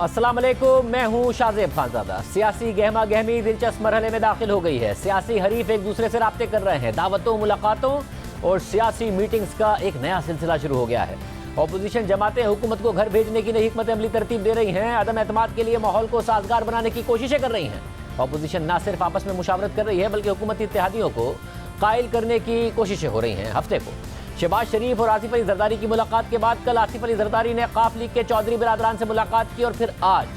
अस्सलाम वालेकुम, मैं हूं शाज़ेब खानज़ादा। सियासी गहमा गहमी दिलचस्प मरहले में दाखिल हो गई है। सियासी हरीफ एक दूसरे से राब्ते कर रहे हैं। दावतों, मुलाकातों और सियासी मीटिंग्स का एक नया सिलसिला शुरू हो गया है। अपोजिशन जमातें हुकूमत को घर भेजने की नई हिकमत अमली तरतीब दे रही हैं। अदम एतमाद के लिए माहौल को साजगार बनाने की कोशिशें कर रही हैं। अपोजिशन न सिर्फ आपस में मुशावरत कर रही है बल्कि हुकूमती इत्तेहादियों को कायल करने की कोशिशें हो रही हैं। हफ्ते को शहबाज शरीफ और आसिफ अली जरदारी की मुलाकात के बाद कल आसिफ अली जरदारी ने काफ लीग के चौधरी बिरादरान से मुलाकात की और फिर आज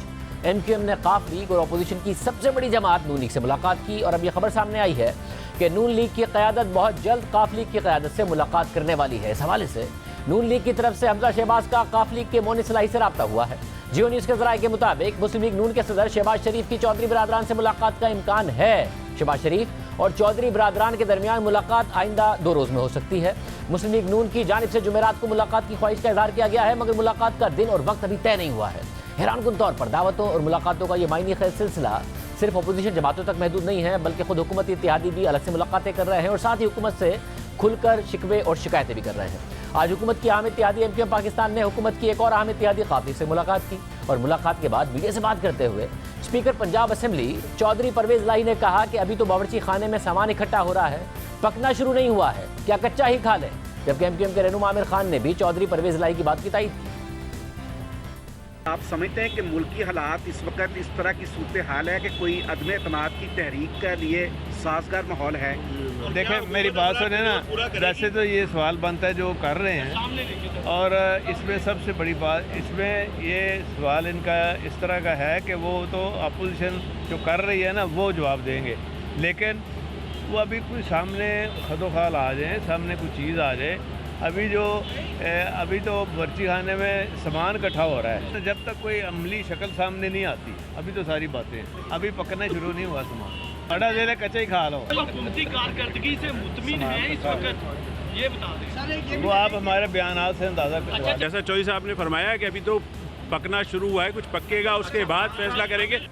MQM ने काफ लीग और अपोजिशन की सबसे बड़ी जमात नून लीग से मुलाकात की। और अब यह खबर सामने आई है कि नून लीग की क़यादत बहुत जल्द काफ लीग की क़यादत से मुलाकात करने वाली है। इस हवाले से नून लीग की तरफ से हमजा शहबाज का काफ लीग के मोनी सलाही से रब्ता हुआ है। जियो न्यूज़ के ज़राए के मुताबिक मुस्लिम लीग नून के सदर शहबाज शरीफ की चौधरी बिरादरान से मुलाकात का इम्कान है। शहबाज शरीफ और चौधरी बिरादरान के दरमियान मुलाकात आइंदा 2 रोज़ में हो सकती है। मुस्लिम लीग नून की जानिब से जुमेरात को मुलाकात की ख्वाहिश का इजहार किया गया है, मगर मुलाकात का दिन और वक्त अभी तय नहीं हुआ है। हैरानकुन तौर पर दावतों और मुलाकातों का ये मायने खैर सिलसिला सिर्फ अपोजिशन जमातों तक महदूद नहीं है, बल्कि खुद हुकूमती इत्तेहादी भी अलग से मुलाकातें कर रहे हैं और साथ ही हुकूमत से खुलकर शिकवे और शिकायतें भी कर रहे हैं। आज हुकूमत की अहम इत्तेहादी MQM पाकिस्तान ने हुकूमत की एक और अहम इत्तेहादी काफ लीग से मुलाकात की और मुलाकात के बाद मीडिया से बात करते हुए स्पीकर पंजाब असेंबली चौधरी परवेज इलाही ने कहा कि अभी तो बावर्ची खाने में सामान इकट्ठा हो रहा है, पकना शुरू नहीं हुआ है, क्या कच्चा ही खा लें। जबकि MQM के रहनुमा आमिर खान ने भी चौधरी परवेज इलाही की बात की तायीद की। आप समझते हैं कि मुल्की हालात इस वक्त इस तरह की सूरत हाल है कि कोई अदम एतमाद की तहरीक के लिए साजगार माहौल है? देखें, मेरी बात सुने ना, वैसे तो ये सवाल बनता है जो कर रहे हैं, और इसमें सबसे बड़ी बात, इसमें ये सवाल इनका इस तरह का है कि वो तो अपोजिशन जो कर रही है ना वो जवाब देंगे, लेकिन वो अभी कोई सामने खदोखाल आ जाए, सामने कोई चीज़ आ जाए। अभी तो बर्ची खाने में सामान इकट्ठा हो रहा है, जब तक कोई अमली शक्ल सामने नहीं आती अभी तो सारी बातें अभी पकना शुरू नहीं हुआ सामान। बड़ा देर कच्चा ही खा लो। हुकूमती कारकर्दगी से मुतमिन है इस वक्त, ये बता दें। वो आप हमारे बयान से अंदाज़ा कर। जैसा चौधरी साहब ने फरमाया कि अभी तो पकना शुरू हुआ है, कुछ पकेगा उसके बाद फैसला करेंगे।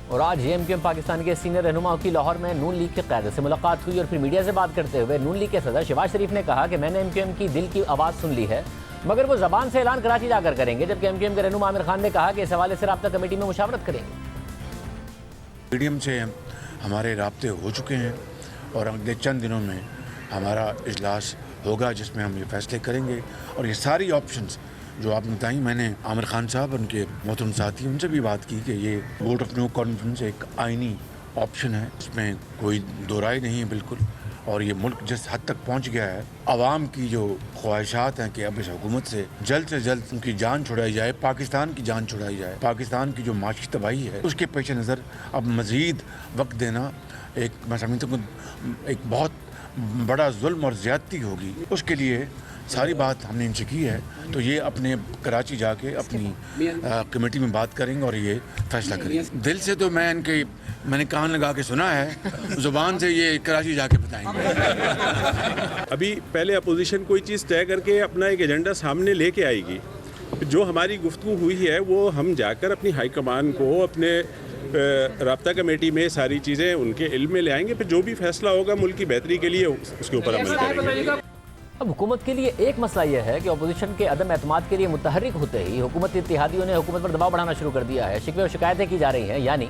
और आज MQM पाकिस्तान के सीनियर रहनुमा की लाहौर में नून लीग के क़यादत से मुलाकात हुई और फिर मीडिया से बात करते हुए नून लीग के सदर शहबाज शरीफ ने कहा कि मैंने MQM की दिल की आवाज़ सुन ली है, मगर वो ज़बान से ऐलान कराची जाकर करेंगे। जबकि MQM के रहनुमा आमिर खान ने कहा कि इस हवाले से राब्ता कमेटी में मुशावरत करेंगे। मीडियम से हमारे राब्ते हो चुके हैं और अगले चंद दिनों में हमारा इजलास होगा जिसमें हम ये फैसले करेंगे। और ये सारी ऑप्शंस जो आपने बताई, मैंने आमिर खान साहब उनके मोहतरम साथी उनसे भी बात की कि ये वोट ऑफ नो कॉन्फिडेंस एक आइनी ऑप्शन है, इसमें कोई दो राय नहीं है बिल्कुल। और ये मुल्क जिस हद तक पहुंच गया है, आवाम की जो ख्वाहिशात हैं कि अब इस हुकूमत से जल्द उनकी जान छुड़ाई जाए, पाकिस्तान की जान छुड़ाई जाए, पाकिस्तान की जो माशी तबाही है उसके पेश नज़र अब मज़ीद वक्त देना एक, मैं समझता हूँ, एक बहुत बड़ा जुल्म और ज़्यादती होगी। उसके लिए सारी बात हमने इनसे की है, तो ये अपने कराची जाके अपनी कमेटी में बात करेंगे और ये फैसला करेंगे। दिल से तो मैंने कान लगा के सुना है, ज़ुबान से ये कराची जाके बताएंगे। अभी पहले अपोजिशन कोई चीज़ तय करके अपना एक एजेंडा सामने लेके आएगी। जो हमारी गुफ्तगू हुई है वो हम जाकर अपनी हाईकमान को, अपने राब्ता कमेटी में सारी चीज़ें उनके इल्म में ले आएंगे, फिर जो भी फैसला होगा मुल्क की बेहतरी के लिए उसके ऊपर अमल करेंगे। अब हुकूमत के लिए एक मसला यह है कि अपोजिशन के अदम एतमाद के लिए मुतहरिक होते ही हुकूमती इत्तेहादियों ने हुकूमत पर दबाव बढ़ाना शुरू कर दिया है। शिकवे और शिकायतें की जा रही हैं, यानी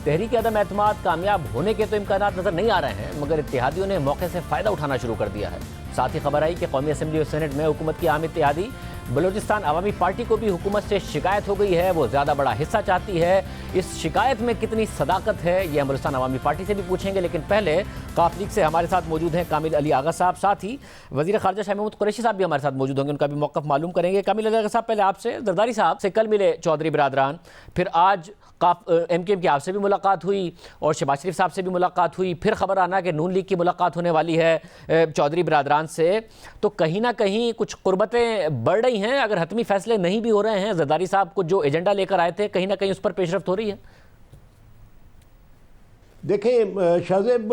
तहरीक अदम एतमाद कामयाब होने के तो इम्कानात नज़र नहीं आ रहे हैं, मगर इत्तेहादियों ने मौके से फ़ायदा उठाना शुरू कर दिया है। साथ ही खबर आई कि कौमी असम्बली और सेनेट में हुकूमत की अहम इत्तेहादी बलूचिस्तान अवामी पार्टी को भी हुकूमत से शिकायत हो गई है। वो ज़्यादा बड़ा हिस्सा चाहती है। इस शिकायत में कितनी सदाकत है ये हम बलूचिस्तान अवामी पार्टी से भी पूछेंगे, लेकिन पहले काफ लीग से हमारे साथ मौजूद हैं कामिल अली आगा साहब, साथ ही वज़ीर ख़ारजा शाह महमूद कुरैशी साहब भी हमारे साथ मौजूद होंगे, उनका भी मौक़िफ़ मालूम करेंगे। कामिल अली आगा साहब, पहले आपसे, जरदारी साहब से कल मिले चौधरी बिरादरान, फिर आज MQM की आपसे भी मुलाकात हुई और शहबाज शरीफ साहब से भी मुलाकात हुई, फिर खबर आना कि नून लीग की मुलाकात होने वाली है चौधरी बिरादरान से, तो कहीं ना कहीं कुछ कुर्बतें बढ़ रही हैं। अगर हतमी फैसले नहीं भी हो रहे हैं, जरदारी साहब को जो एजेंडा लेकर आए थे, कहीं ना कहीं उस पर पेशरफ्त हो रही है। देखें शाहजेब,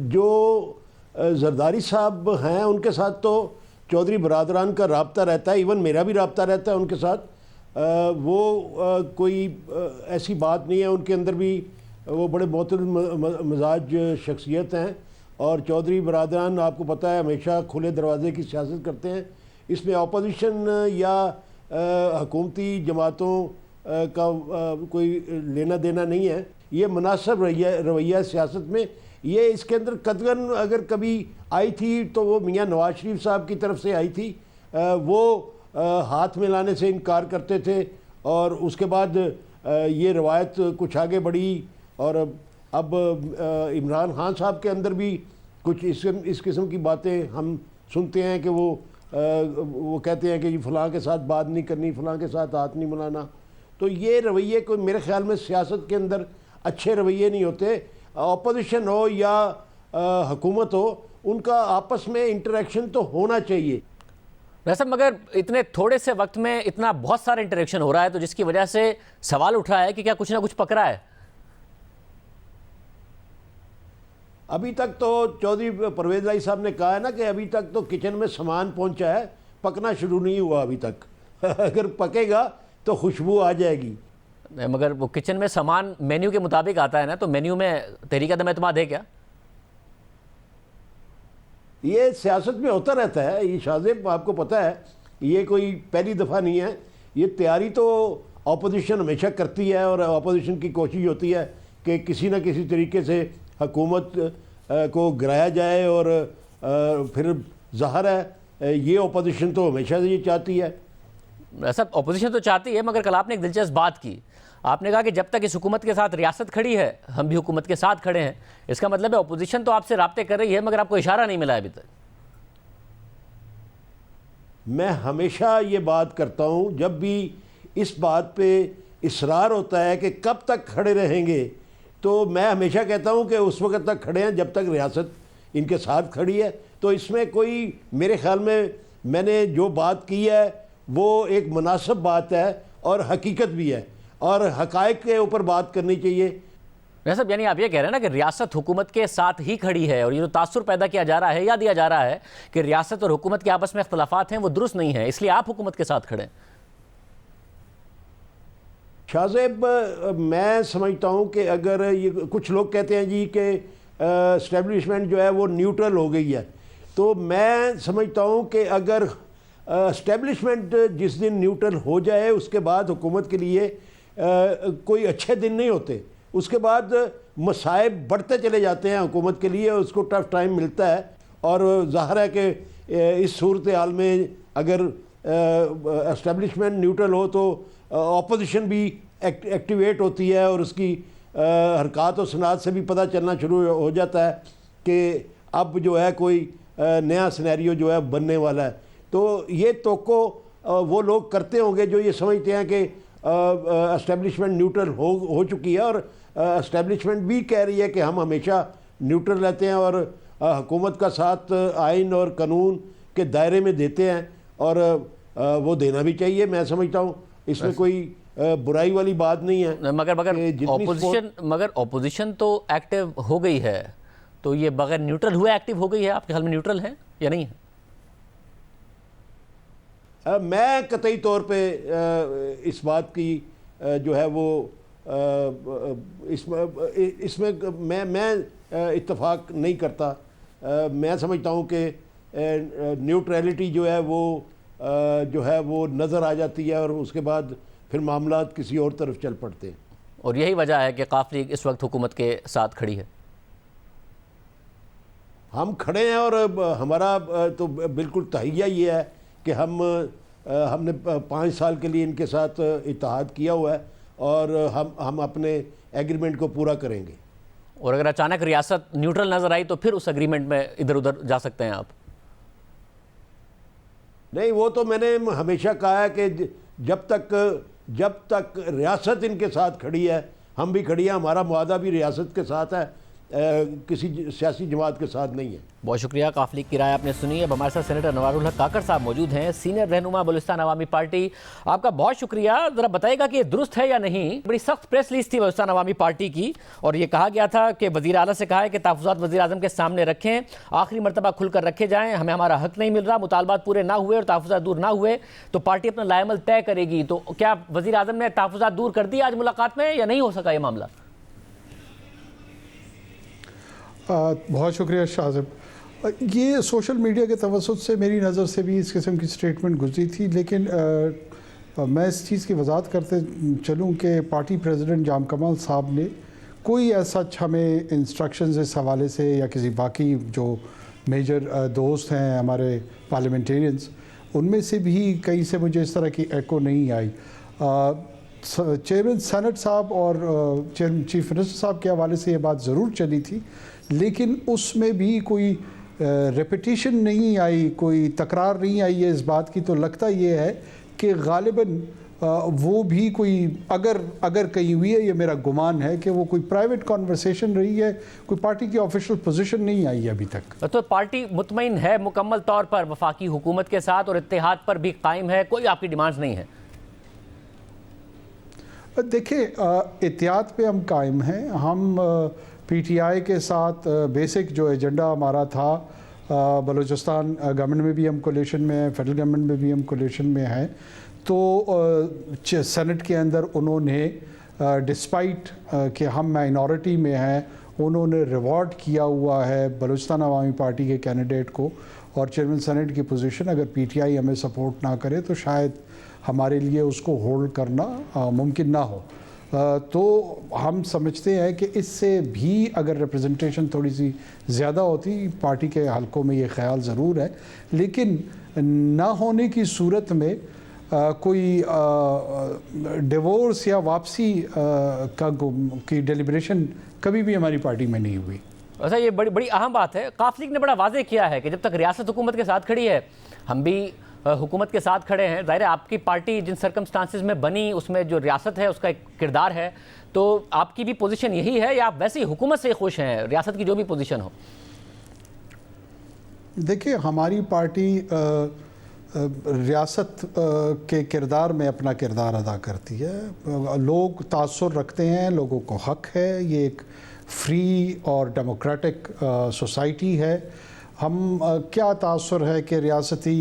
जो जरदारी साहब हैं उनके साथ तो चौधरी बिरादरान का रब्ता रहता है, इवन मेरा भी रब्ता रहता है उनके साथ। वो कोई ऐसी बात नहीं है, उनके अंदर भी वो बड़े मोहतरम मिजाज शख्सियत हैं। और चौधरी बिरादरान आपको पता है हमेशा खुले दरवाजे की सियासत करते हैं। इसमें अपोजिशन या हुकूमती जमातों कोई लेना देना नहीं है। ये मुनासिब रवैया सियासत में, ये इसके अंदर कतगन अगर कभी आई थी तो वो मियाँ नवाज शरीफ साहब की तरफ से आई थी। वो हाथ मिलाने से इनकार करते थे और उसके बाद ये रवायत कुछ आगे बढ़ी और अब इमरान खान साहब के अंदर भी कुछ इस किस्म की बातें हम सुनते हैं कि वो कहते हैं कि जी फ़लाँ के साथ बात नहीं करनी, फ़लाँ के साथ हाथ नहीं मिलाना। तो ये रवैये को मेरे ख्याल में सियासत के अंदर अच्छे रवैये नहीं होते। अपोजिशन हो या हुकूमत हो, उनका आपस में इंटरेक्शन तो होना चाहिए। वैसे मगर इतने थोड़े से वक्त में इतना बहुत सारा इंटरेक्शन हो रहा है, तो जिसकी वजह से सवाल उठ रहा है कि क्या कुछ ना कुछ पकड़ा है। अभी तक तो चौधरी परवेज लाई साहब ने कहा है ना कि अभी तक तो किचन में सामान पहुंचा है, पकना शुरू नहीं हुआ अभी तक। अगर पकेगा तो खुशबू आ जाएगी। मगर वो किचन में सामान मेन्यू के मुताबिक आता है ना, तो मेन्यू में तहरीक अदम एतमाद है क्या? ये सियासत में होता रहता है। ये शाहजेब आपको पता है, ये कोई पहली दफ़ा नहीं है। ये तैयारी तो अपोजिशन हमेशा करती है और अपोजिशन की कोशिश होती है कि किसी न किसी तरीके से हुकूमत को गिराया जाए और फिर ज़ाहिर है ये अपोजिशन तो हमेशा से ये चाहती है। ऐसा अपोजिशन तो चाहती है, मगर कल आपने एक दिलचस्प बात की। आपने कहा कि जब तक इस हुकूमत के साथ रियासत खड़ी है हम भी हुकूमत के साथ खड़े हैं। इसका मतलब है अपोजिशन तो आपसे राब्ते कर रही है मगर आपको इशारा नहीं मिला है अभी तक। मैं हमेशा ये बात करता हूँ, जब भी इस बात पे इसरार होता है कि कब तक खड़े रहेंगे, तो मैं हमेशा कहता हूँ कि उस वक्त तक खड़े हैं जब तक रियासत इनके साथ खड़ी है। तो इसमें कोई मेरे ख्याल में मैंने जो बात की है वो एक मुनासिब बात है और हकीकत भी है और हकायक के ऊपर बात करनी चाहिए। वैसे यानी आप ये कह रहे हैं ना कि रियासत हुकूमत के साथ ही खड़ी है, और ये जो तासुर पैदा किया जा रहा है या दिया जा रहा है कि रियासत और हुकूमत के आपस में इख्तलाफात हैं वो दुरुस्त नहीं है, इसलिए आप हुकूमत के साथ खड़े हैं। शाहजेब, मैं समझता हूँ कि अगर ये कुछ लोग कहते हैं जी कि एस्टेब्लिशमेंट जो है वो न्यूट्रल हो गई है, तो मैं समझता हूँ कि अगर एस्टेब्लिशमेंट जिस दिन न्यूट्रल हो जाए उसके बाद हुकूमत के लिए कोई अच्छे दिन नहीं होते। उसके बाद मसाइब बढ़ते चले जाते हैं हुकूमत के लिए, उसको टफ टाइम मिलता है। और ज़ाहिर है कि इस सूरत हाल में अगर एस्टेब्लिशमेंट न्यूट्रल हो तो अपोजिशन भी एक्टिवेट होती है और उसकी हरकत और सनात से भी पता चलना शुरू हो जाता है कि अब जो है कोई नया सिनेरियो जो है बनने वाला है। तो ये तोको वो लोग करते होंगे जो ये समझते हैं कि एस्टेब्लिशमेंट न्यूट्रल हो चुकी है, और एस्टेब्लिशमेंट भी कह रही है कि हम हमेशा न्यूट्रल रहते हैं और हुकूमत का साथ आइन और कानून के दायरे में देते हैं, और वो देना भी चाहिए। मैं समझता हूँ इसमें कोई बुराई वाली बात नहीं है। मगर ऑपोजिशन तो एक्टिव हो गई है, तो ये बगैर न्यूट्रल हुए एक्टिव हो गई है। आपके ख्याल में न्यूट्रल है या नहीं है? मैं कतई तौर पे इस बात की जो है वो इसमें मैं इत्तेफाक नहीं करता। मैं समझता हूँ कि न्यूट्रलिटी जो है वो नज़र आ जाती है और उसके बाद फिर मामलात किसी और तरफ चल पड़ते हैं। और यही वजह है कि काफ़ी इस वक्त हुकूमत के साथ खड़ी है। हम खड़े हैं और हमारा तो बिल्कुल तहैया ये है कि हमने 5 साल के लिए इनके साथ इत्तेहाद किया हुआ है और हम अपने एग्रीमेंट को पूरा करेंगे। और अगर अचानक रियासत न्यूट्रल नज़र आई तो फिर उस एग्रीमेंट में इधर उधर जा सकते हैं आप? नहीं, वो तो मैंने हमेशा कहा है कि जब तक रियासत इनके साथ खड़ी है हम भी खड़ी हैं। हमारा मुआहदा भी रियासत के साथ है, किसी सियासी जमात के साथ नहीं है। बहुत शुक्रिया। काफली की राय आपने सुनी। अब हमारे साथ सेनेटर नवारुल हक काकड़ साहब मौजूद हैं, सीनियर रहनुमा बलूचिस्तान अवामी पार्टी। आपका बहुत शुक्रिया। ज़रा बताइएगा कि ये दुरुस्त है या नहीं? बड़ी सख्त प्रेस रिलीज थी बलूचिस्तान अवामी पार्टी की और ये कहा गया था कि वज़ीर आला से कहा है कि तहफ़्फ़ुज़ात वज़ीर आज़म के सामने रखें, आखिरी मरतबा खुलकर रखे जाएँ, हमें हमारा हक नहीं मिल रहा, मुतालबात पूरे ना हुए और तहफ़्फ़ुज़ात दूर ना हुए तो पार्टी अपना लाएमल तय करेगी। तो क्या वज़ीर आज़म ने तहफ़्फ़ुज़ात दूर कर दिया आज मुलाकात में या नहीं हो सका ये मामला? बहुत शुक्रिया शाहज़ेब। ये सोशल मीडिया के तवस्सुत से मेरी नज़र से भी इस किस्म की स्टेटमेंट गुजरी थी, लेकिन मैं इस चीज़ की वजाहत करते चलूँ कि पार्टी प्रेसिडेंट जाम कमाल साहब ने कोई ऐसा हमें इंस्ट्रक्शंस इस हवाले से या किसी बाकी जो मेजर दोस्त हैं हमारे पार्लियामेंटेरियंस, उनमें से भी कहीं से मुझे इस तरह की एको नहीं आई। चेयरमैन सेनेट साहब और चीफ मिनिस्टर साहब के हवाले से ये बात ज़रूर चली थी, लेकिन उसमें भी कोई रेपिटेशन नहीं आई, कोई तकरार नहीं आई है इस बात की। तो लगता ये है कि गालिबन वो भी कोई अगर कहीं हुई है, ये मेरा गुमान है कि वो कोई प्राइवेट कॉन्वर्सेशन रही है, कोई पार्टी की ऑफिशियल पोजीशन नहीं आई है अभी तक। तो पार्टी मुतमईन है मुकम्मल तौर पर वफाकी हुकूमत के साथ और इत्तेहाद पर भी कायम है, कोई आपकी डिमांड्स नहीं है? देखिए, इत्तेहाद पे हम कायम हैं। हम पीटीआई के साथ बेसिक जो एजेंडा हमारा था, बलूचिस्तान गवर्नमेंट में भी हम कोलिशन में हैं, फेडरल गवर्नमेंट में भी हम कोलिशन में हैं। तो सेनेट के अंदर उन्होंने डिस्पाइट कि हम माइनॉरिटी में हैं, उन्होंने रिवॉर्ड किया हुआ है बलूचिस्तान अवामी पार्टी के कैंडिडेट को। और चेयरमैन सेनेट की पोजीशन अगर पीटीआई हमें सपोर्ट ना करे तो शायद हमारे लिए उसको होल्ड करना मुमकिन ना हो। तो हम समझते हैं कि इससे भी अगर रिप्रेजेंटेशन थोड़ी सी ज़्यादा होती, पार्टी के हलकों में ये ख्याल ज़रूर है, लेकिन ना होने की सूरत में कोई डिवोर्स या वापसी की डेलिब्रेशन कभी भी हमारी पार्टी में नहीं हुई। अच्छा, ये बड़ी अहम बात है। काफ लीग ने बड़ा वाजे किया है कि जब तक रियासत हुकूमत के साथ खड़ी है, हम भी हुकूमत के साथ खड़े हैं। ज़ाहिर है आपकी पार्टी जिन सर्कमस्टांसिस में बनी उसमें जो रियासत है उसका एक किरदार है, तो आपकी भी पोजीशन यही है या आप वैसे ही हुकूमत से खुश हैं, रियासत की जो भी पोजीशन हो? देखिए, हमारी पार्टी रियासत के किरदार में अपना किरदार अदा करती है। लोग तासुर रखते हैं, लोगों को हक है, ये एक फ्री और डेमोक्रेटिक सोसाइटी है। हम क्या तासुर है कि रियासती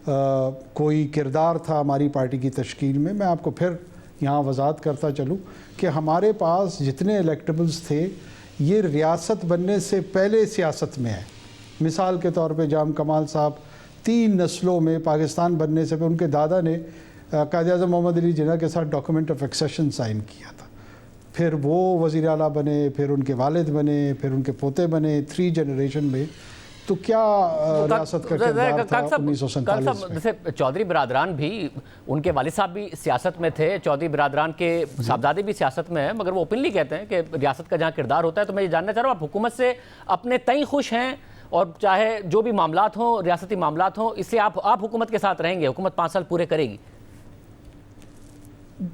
कोई किरदार था हमारी पार्टी की तश्कील में। मैं आपको फिर यहाँ वजाहत करता चलूँ कि हमारे पास जितने इलेक्टेबल्स थे ये रियासत बनने से पहले सियासत में है। मिसाल के तौर पे जाम कमाल साहब 3 नस्लों में पाकिस्तान बनने से पहले उनके दादा ने कायद-ए-आज़म मोहम्मद अली जिन्ना के साथ डॉक्यूमेंट ऑफ एक्सेशन साइन किया था। फिर वो वज़ीर आला बने, फिर उनके वालिद बने, फिर उनके पोते बने, 3 जनरेशन में। तो क्या रियासत का किरदार था 1947 में। जैसे चौधरी बिरादरान भी, उनके वालिद साहब भी सियासत में थे, चौधरी बिरादरान के साहबजादे भी सियासत में हैं, मगर वो ओपनली कहते हैं कि रियासत का जहाँ किरदार होता है। तो मैं ये जानना चाह रहा हूँ, आप हुकूमत से अपने तय खुश हैं और चाहे जो भी मामलात हों, रियासती मामलात हों, इससे आप हुकूमत के साथ रहेंगे? हुकूमत 5 साल पूरे करेगी?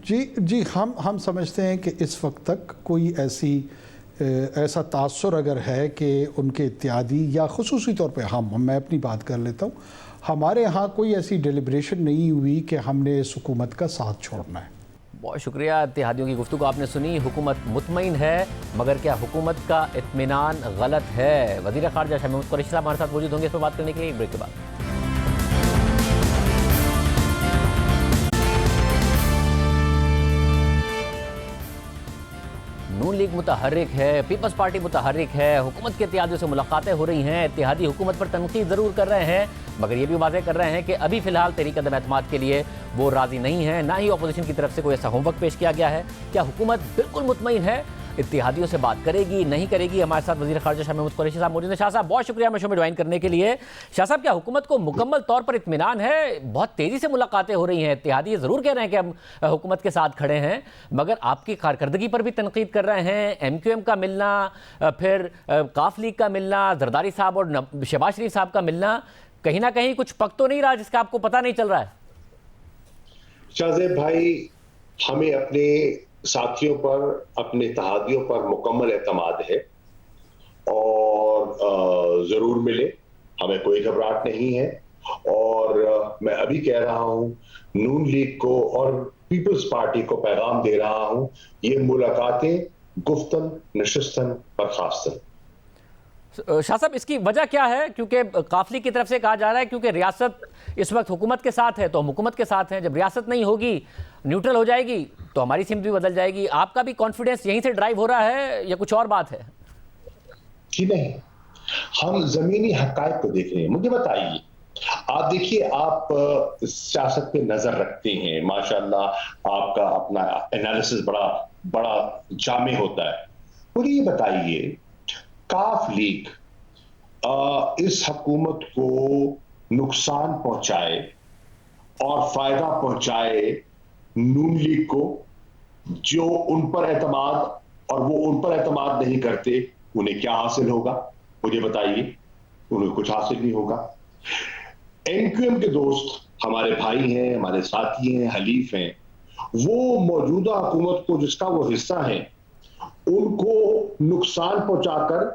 जी, हम समझते हैं कि इस वक्त तक कोई ऐसा तासुर अगर है कि उनके इत्यादि या खुसूसी तौर पे मैं अपनी बात कर लेता हूँ, हमारे यहाँ कोई ऐसी डेलिब्रेशन नहीं हुई कि हमने इस हुकूमत का साथ छोड़ना है। बहुत शुक्रिया। इत्तेहादियों की गुफ्तगू आपने सुनी। हुकूमत मुतमईन है, मगर क्या हुकूमत का इत्मीनान गलत है? वज़ीर ख़ारजा शाह महमूद कुरैशी साहब हमारे साथ मौजूद होंगे इस पर बात करने के लिए, एक ब्रेक के बाद। नून लीग मुतहर्रिक है, पीपल्स पार्टी मुतहर्रिक है, हुकूमत के इत्तेहादियों से मुलाकातें हो रही हैं, इत्तेहादी हुकूमत पर तनकीद ज़रूर कर रहे हैं, मगर ये भी वाज़ेह कर रहे हैं कि अभी फ़िलहाल तहरीक अदम एतमाद के लिए वो राज़ी नहीं है, ना ही अपोजिशन की तरफ से कोई ऐसा होमवर्क पेश किया गया है। क्या हुकूमत बिल्कुल मुतमईन है, इत्तेहादियों से बात करेगी नहीं करेगी? हमारे साथ वज़ीर ख़ारजा शाह महमूद कुरैशी साहब मौजूद हैं। शाह साहब, बहुत शुक्रिया हमें शो में ज्वाइन करने के लिए। शाह साहब, क्या हुकूमत को मुकम्मल तौर पर इत्मीनान है? बहुत तेज़ी से मुलाकातें हो रही हैं, इत्तेहादी ये ज़रूर कह रहे हैं कि हम हुकूमत के साथ खड़े हैं, मगर आपकी कारकर्दगी पर भी तनकीद कर रहे हैं। MQM का मिलना, फिर काफ लीग का मिलना, जरदारी साहब और शहबाज शरीफ साहब का मिलना, कहीं ना कहीं कुछ पक तो नहीं रहा जिसका आपको पता नहीं चल रहा है? शाहजेब भाई, हमें अपने साथियों पर, अपने इत्तेहादियों पर मुकम्मल एतमाद है और जरूर मिले, हमें कोई घबराहट नहीं है। और मैं अभी कह रहा हूं, नून लीग को और पीपल्स पार्टी को पैगाम दे रहा हूं, ये मुलाकातें गुफ्तन नशिस्तन बर्खास्तन। शाह साहब, इसकी वजह क्या है? क्योंकि काफली की तरफ से कहा जा रहा है क्योंकि रियासत इस वक्त हुकूमत के साथ है तो हम हुकूमत के साथ हैं, जब रियासत नहीं होगी, न्यूट्रल हो जाएगी, तो हमारी सिमत भी बदल जाएगी। आपका भी कॉन्फिडेंस यहीं से ड्राइव हो रहा है या कुछ और बात है? जी नहीं, हम जमीनी हकायक को देख रहे हैं। मुझे बताइए, आप देखिए, आप सियासत पे नजर रखते हैं, माशाल्लाह आपका अपना एनालिसिस बड़ा बड़ा जामे होता है। मुझे ये बताइए, काफ लीग इस हुकूमत को नुकसान पहुंचाए और फायदा पहुंचाए नून लीग को, जो उन पर एतमाद, और वो उन पर एतमाद नहीं करते, उन्हें क्या हासिल होगा? मुझे बताइए। उन्हें कुछ हासिल नहीं होगा। एनक्यूएम के दोस्त हमारे भाई हैं, हमारे साथी हैं, हलीफ हैं, वो मौजूदा हुकूमत को जिसका वो हिस्सा है, उनको नुकसान पहुंचाकर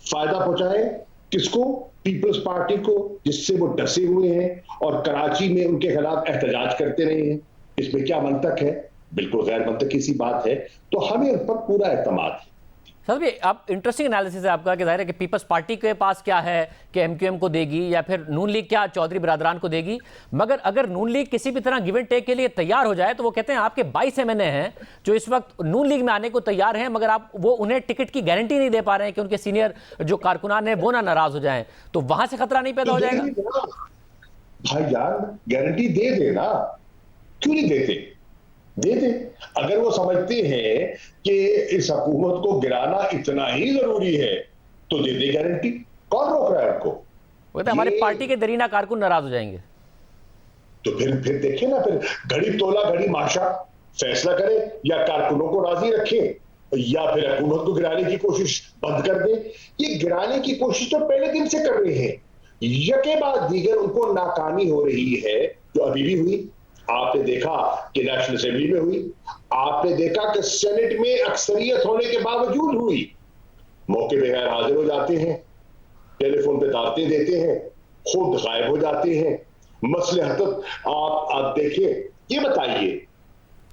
फायदा पहुंचाए। किसको? पीपल्स पार्टी को, जिससे वो डसे हुए हैं और कराची में उनके खिलाफ एहतजाज करते रहे हैं। इसमें क्या मंतक है? बिल्कुल गैर मंतकी सी बात है। तो हमें उन पर पूरा एतमाद है। सर भी आप इंटरेस्टिंग एनालिसिस है आपका कि जाहिर है कि पीपल्स पार्टी के पास क्या है कि एमक्यूएम को देगी या फिर नून लीग क्या चौधरी बिरादरान को देगी। मगर अगर नून लीग किसी भी तरह गिव एंड टेक के लिए तैयार हो जाए तो वो कहते हैं आपके 22 एमएनए हैं जो इस वक्त नून लीग में आने को तैयार हैं, मगर आप वो उन्हें टिकट की गारंटी नहीं दे पा रहे हैं कि उनके सीनियर जो कारकुनान है वो ना नाराज हो जाएं, तो वहां से खतरा नहीं पैदा हो जाएगा? भाईजान गारंटी दे देना, क्यों नहीं देते? दे दे। अगर वो समझते हैं कि इस हुकूमत को गिराना इतना ही जरूरी है तो दे दे गारंटी। कौन रोक रहा है उनको? वो तो हमारी पार्टी के दरीना कारकुन नाराज हो जाएंगे। तो फिर देखिए ना, फिर घड़ी तोला घड़ी माशा, फैसला करे, या कारकुनों को राजी रखे या फिर हुकूमत को गिराने की कोशिश बंद कर दे। ये गिराने की कोशिश तो पहले दिन से कर रहे हैं, यके बाद दीगर उनको नाकामी हो रही है, जो अभी भी हुई। आपने देखा कि नेशनल असेंबली में हुई, आपने देखा कि सेनेट में अक्सरियत होने के बावजूद हुई। मौके पे गैर हाजिर हो जाते हैं, टेलीफोन पे दावतें देते हैं, खुद गायब हो जाते हैं। मसलहत आप देखिए। ये बताइए,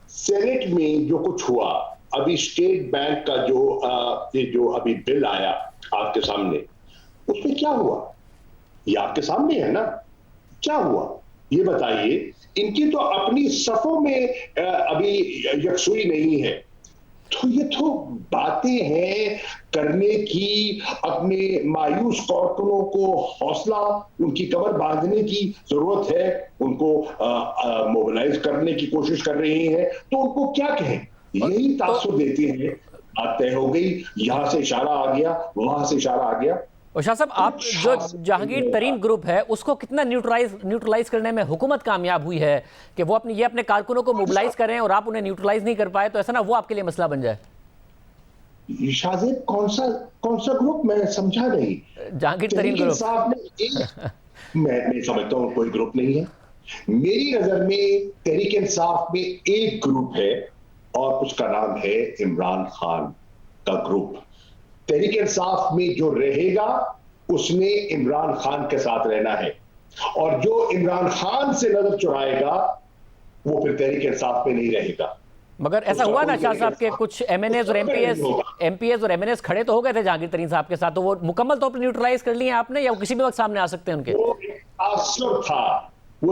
सेनेट में जो कुछ हुआ, अभी स्टेट बैंक का जो अभी बिल आया आपके सामने, उसमें क्या हुआ? ये आपके सामने है ना, क्या हुआ ये बताइए। इनकी तो अपनी सफों में अभी यकसुई नहीं है। तो ये तो बातें हैं करने की, अपने मायूस कारकुनों को हौसला, उनकी कमर बांधने की जरूरत है, उनको मोबिलाइज करने की कोशिश कर रहे हैं। तो उनको क्या कहें? यही तासुर देते हैं। बात तय हो गई, यहां से इशारा आ गया, वहां से इशारा आ गया। और शाह साहब, आप जो जहांगीर तरीन ग्रुप है उसको कितना न्यूट्रलाइज करने में हुकूमत कामयाब हुई है कि वो अपने कारकुनों को मोबिलाइज करें और आप उन्हें न्यूट्रलाइज नहीं कर पाए, तो ऐसा ना वो आपके लिए मसला बन जाए? शाहजेब, कौन सा ग्रुप? मैं समझा नहीं। जहांगीर तरीन ग्रुप साहब ने मैं समझता हूं कोई ग्रुप नहीं है। मेरी नजर में तहरीक इंसाफ में एक ग्रुप है और उसका नाम है इमरान खान का ग्रुप। तहरीक इंसाफ में जो रहेगा उसने इमरान खान के साथ रहना है, और जो इमरान खान से नजर चुराएगा वो फिर तहरीक इंसाफ में नहीं रहेगा। मगर ऐसा हुआ ना शाह साहब के कुछ एमएनएस और एमपीएस और एमएनएस खड़े तो हो गए थे जहांगीर तरीन साहब के साथ, तो वो मुकम्मल तौर पर न्यूट्रलाइज कर लिए आपने, या वो किसी भी वक्त सामने आ सकते हैं उनके? वो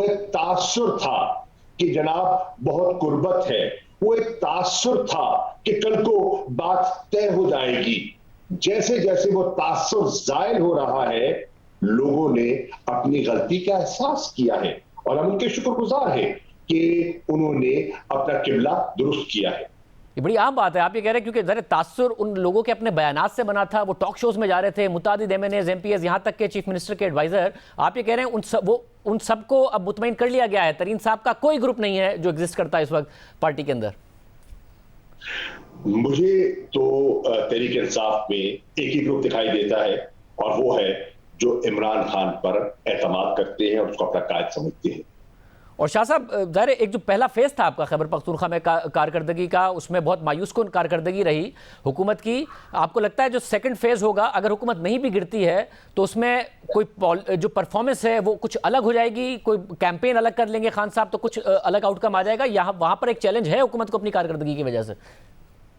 एक तासुर था कि जनाब बहुत कुर्बत है। वो एक तासुर था कि कल को बात तय हो जाएगी। जैसे जैसे वो तासुर जायल हो रहा है, लोगों ने अपनी गलती का एहसास किया है और हम उनके शुक्रगुजार हैं कि उन्होंने अपना किबला दुरुस्त किया है। ये बड़ी आम बात है। आप ये कह रहे हैं क्योंकि जरा तासुर उन लोगों के अपने बयानात से बना था, वो टॉक शोज में जा रहे थे, मुतादिद एमएनएस एमपीएस, यहाँ तक के चीफ मिनिस्टर के एडवाइजर। आप ये कह रहे हैं उन सबको अब मुतमईन कर लिया गया है, तरीन साहब का कोई ग्रुप नहीं है जो एग्जिस्ट करता है इस वक्त पार्टी के अंदर? मुझे तो तहरीक इंसाफ में एक ही ग्रुप दिखाई देता है, और वो है जो इमरान खान पर एतमाद करते हैं और उसको अपना कायद समझते हैं। और शाह साहब, ज़ाहिर एक जो पहला फेज था आपका खैबर पख्तूनख्वा में कारकर्दगी का, उसमें बहुत मायूस कुन कारकर्दगी रही हुकूमत की। आपको लगता है जो सेकंड फेज होगा, अगर हुकूमत नहीं भी गिरती है तो उसमें कोई जो परफॉर्मेंस है वो कुछ अलग हो जाएगी, कोई कैंपेन अलग कर लेंगे खान साहब तो कुछ अलग आउटकम आ जाएगा? यहाँ वहाँ पर एक चैलेंज है हुकूमत को अपनी कारकर्दगी की वजह से?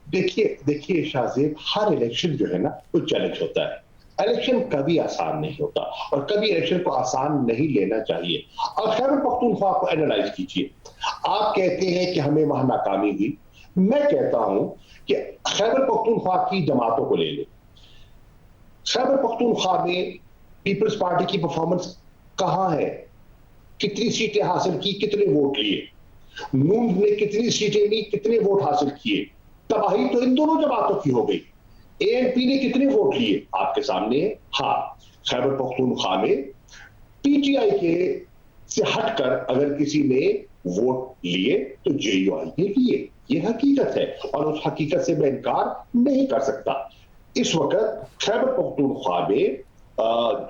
देखिए शाहजेब, हर इलेक्शन जो है ना वो चैलेंज होता है। इलेक्शन कभी आसान नहीं होता और कभी इलेक्शन को आसान नहीं लेना चाहिए। और खैबर पख्तूनख्वा को एनालाइज कीजिए। आप कहते हैं कि हमें वहां नाकामी हुई, मैं कहता हूं कि खैबर पख्तूनख्वा की जमातों को ले ले। खैबर पख्तूनख्वा में पीपल्स पार्टी की परफॉर्मेंस कहां है? कितनी सीटें हासिल की, कितने वोट लिए, नून ने कितनी सीटें ली, कितने वोट हासिल किए। तबाही तो इन दोनों जमातों की हो गई। एएनपी ने कितने वोट लिए आपके सामने है। हाँ, खैबर पख्तूनख्वा में पीटीआई के से हटकर अगर किसी ने वोट लिए तो जेयूआई ने लिए, यह हकीकत है और उस हकीकत से मैं इनकार नहीं कर सकता। इस वक्त खैबर पख्तूनख्वा में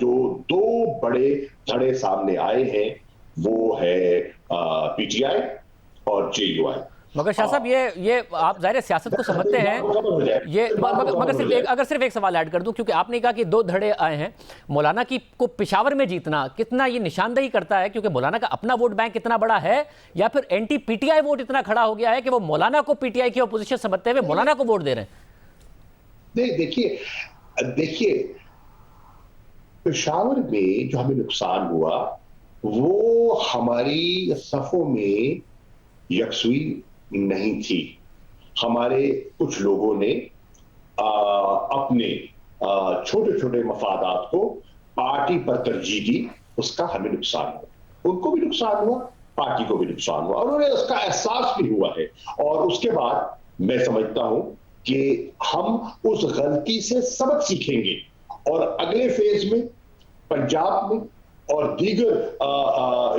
जो दो बड़े धड़े सामने आए हैं वो है पीटीआई और जेयूआई। मगर शाह साहब ये आप ज़ाहिर सियासत को समझते हैं, ये मगर सिर्फ एक सवाल ऐड कर दूं, क्योंकि आपने कहा कि दो धड़े आए हैं, मौलाना की को पेशावर में जीतना कितना ये निशानदेही करता है, क्योंकि मौलाना का अपना वोट बैंक इतना बड़ा है, या फिर एंटी पीटीआई वोट इतना खड़ा हो गया है कि वो मौलाना को पीटीआई की अपोजिशन समझते हुए मौलाना को वोट दे रहे हैं? नहीं, देखिए पेशावर में जो हमें नुकसान हुआ वो हमारी सफों में यकसुई नहीं थी। हमारे कुछ लोगों ने अपने छोटे छोटे मफादात को पार्टी पर तरजीह दी, उसका हमें नुकसान हुआ, उनको भी नुकसान हुआ, पार्टी को भी नुकसान हुआ और उन्हें उसका एहसास भी हुआ है। और उसके बाद मैं समझता हूं कि हम उस गलती से सबक सीखेंगे और अगले फेज में पंजाब में और दीगर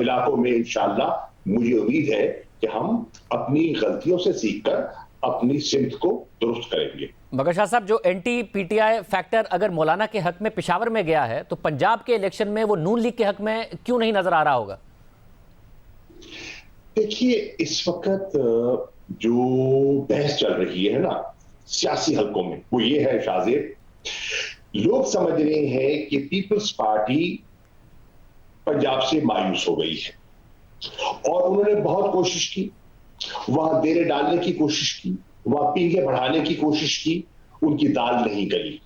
इलाकों में इंशाअल्लाह मुझे उम्मीद है कि हम अपनी गलतियों से सीखकर अपनी सिमत को दुरुस्त करेंगे। मगर शाह साहब, जो एंटी पीटीआई फैक्टर अगर मौलाना के हक में पेशावर में गया है, तो पंजाब के इलेक्शन में वो नून लीग के हक में क्यों नहीं नजर आ रहा होगा? देखिए, इस वक्त जो बहस चल रही है ना सियासी हलकों में, वो ये है शाहजेब, लोग समझ रहे हैं कि पीपल्स पार्टी पंजाब से मायूस हो गई है और उन्होंने बहुत कोशिश की, वहां देरे डालने की कोशिश की, वहां पींगे बढ़ाने की कोशिश की, उनकी दाल नहीं गली।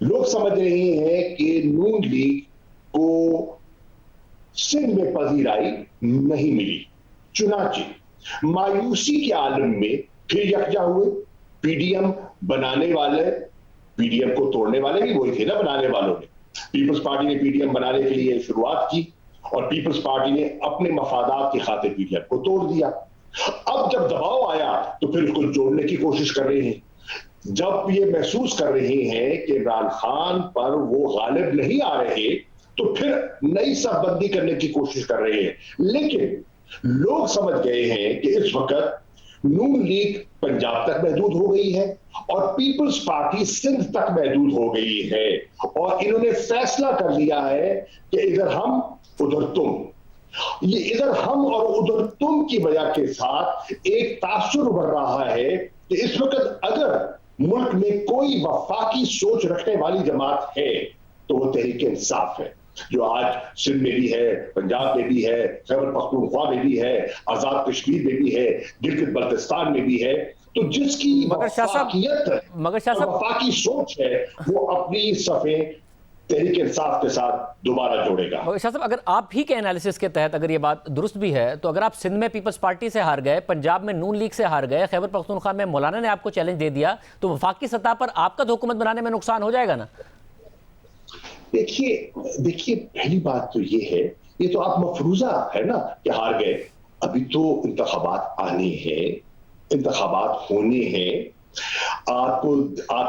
लोग समझ रहे हैं कि नून लीग को सिंध में पजीराई नहीं मिली, चुनाचे मायूसी के आलम में फिर यकजा हुए। पीडीएम बनाने वाले, पीडीएम को तोड़ने वाले भी वही थे ना बनाने वालों ने। पीपल्स पार्टी ने पीडीएम बनाने के लिए शुरुआत की और पीपल्स पार्टी ने अपने मफादात की खातिर पीडीएम को तोड़ दिया। अब जब दबाव आया तो फिर उसको जोड़ने की कोशिश कर रहे हैं। जब ये महसूस कर रहे हैं कि इमरान खान पर वो गालिब नहीं आ रहे तो फिर नई सरबंदी करने की कोशिश कर रहे हैं। लेकिन लोग समझ गए हैं कि इस वक्त नून लीग पंजाब तक महदूद हो गई है और पीपल्स पार्टी सिंध तक महदूद हो गई है और इन्होंने फैसला कर लिया है कि इधर हम उधर तुम। ये इधर हम और उधर तुम की वजह के साथ एक तासुर उभर रहा है कि इस वक्त अगर मुल्क में कोई वफाकी सोच रखने वाली जमात है तो वो तहरीक इंसाफ है, जो आज सिंध में भी है, पंजाब में भी है, खैबर पख्तूनख्वा में भी है, आजाद कश्मीर में भी है, गिलगित बल्तिस्तान में भी है। तो जिसकी वफाकी सोच है वो अपनी सफ़े तहरीक इंसाफ के साथ दोबारा जोड़ेगा। मगर शाह साहब, अगर आप ही के एनालिसिस के तहत अगर ये बात दुरुस्त भी है, तो अगर आप सिंध में पीपल्स पार्टी से हार गए, पंजाब में नून लीग से हार गए, खैबर पख्तूनख्वा में मौलाना ने आपको चैलेंज दे दिया, तो वफाकी सतह पर आपका तो हुकूमत बनाने में नुकसान हो जाएगा ना? देखिए पहली बात तो ये है, ये तो आप मफरूजा है ना कि हार गए। अभी तो इंतखाबात आने हैं, इंतखाबात होने हैं। आप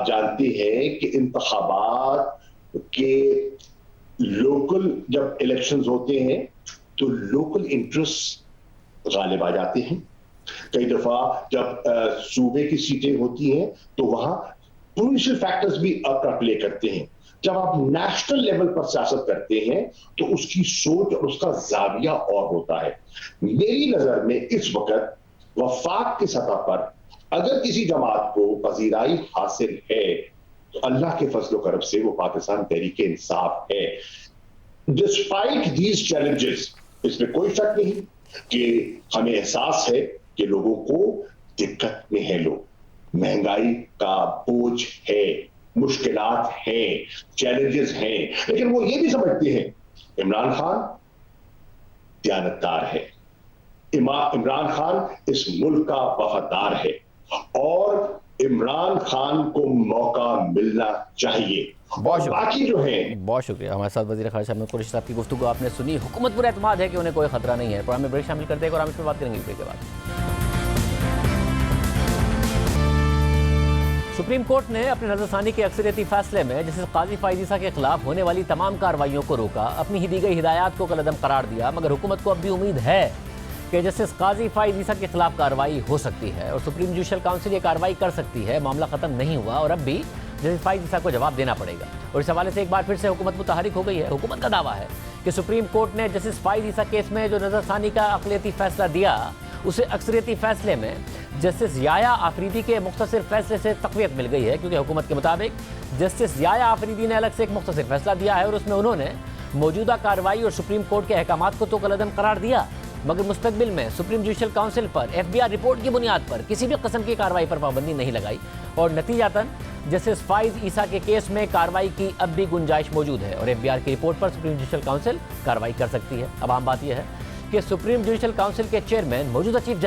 जानते हैं कि इंतखाबात के लोकल जब इलेक्शंस होते हैं तो लोकल इंटरेस्ट गालिब आ जाते हैं। कई दफा जब सूबे की सीटें होती हैं तो वहां प्रोविंशियल फैक्टर्स भी अपना प्ले करते हैं। जब आप नेशनल लेवल पर सियासत करते हैं तो उसकी सोच और उसका जाविया और होता है। मेरी नजर में इस वक्त वफाक की सतह पर अगर किसी जमात को पजीराई हासिल है तो अल्लाह के फजल करम से वो पाकिस्तान तहरीक इंसाफ है। डिस्पाइट दीज चैलेंजेस, इसमें कोई शक नहीं कि हमें एहसास है कि लोगों को दिक्कत में है, लोग महंगाई का बोझ है, मुश्किलात हैं, चैलेंजेस हैं, लेकिन वो ये भी समझते हैं इमरान खान दयानतदार है, इमरान खान इस मुल्क का वफादार है और इमरान खान को मौका मिलना चाहिए। और बाकी जो है। बहुत शुक्रिया। हमारे साथ वज़ीर ख़ारिजा महमूद कुरैशी साहब की गुफ्तगू आपने सुनी। हुकूमत पर एतमाद है कि उन्हें कोई खतरा नहीं है। प्रोग्राम में ब्रेक शामिल करते हैं और हम इस पर बात करेंगे ब्रेक के बाद। सुप्रीम कोर्ट ने अपने नज़रसानी के अक्सरियती फैसले में जस्टिस काजी फ़ाइज़ ईसा के खिलाफ होने वाली तमाम कार्रवाइयों को रोका, अपनी ही दी गई हिदायत को कलअदम करार दिया। मगर हुकूमत को अब भी उम्मीद है कि जस्टिस काजी फ़ाइज़ ईसा के खिलाफ कार्रवाई हो सकती है और सुप्रीम जुडिशल काउंसिल ये कार्रवाई कर सकती है। मामला ख़त्म नहीं हुआ और अब भी जस्टिस फ़ाइज़ ईसा को जवाब देना पड़ेगा। और इस हवाले से एक बार फिर से हुकूमत मुतहरिक हो गई है। हुकूमत का दावा है कि सुप्रीम कोर्ट ने जस्टिस फ़ाइज़ ईसा केस में जो नज़रसानी का अक़लियती फ़ैसला दिया, उसे अक्सरियती फ़ैसले में जस्टिस याया आफरीदी के मुख्तसर फैसले से तक़वियत मिल गई है। क्योंकि हुकूमत के मुताबिक जस्टिस याया आफरीदी ने अलग से एक मुख्तसर फैसला दिया है और उसमें उन्होंने मौजूदा कार्रवाई और सुप्रीम कोर्ट के अहकामात को तो कलअदम करार दिया, मगर मुस्तकबिल में सुप्रीम जुडिशल काउंसिल पर FBI रिपोर्ट की बुनियाद पर किसी भी किस्म की कार्रवाई पर पाबंदी नहीं लगाई और नतीजतन जस्टिस फ़ाइज़ ईसा के केस में कार्रवाई की अब भी गुंजाइश मौजूद है और FBI की रिपोर्ट पर सुप्रीम जुडिशल काउंसिल कार्रवाई कर सकती है। अब आम बात यह है कि सुप्रीम जुडिशल काउंसिल के चेयरमैन मौजूदा चीफ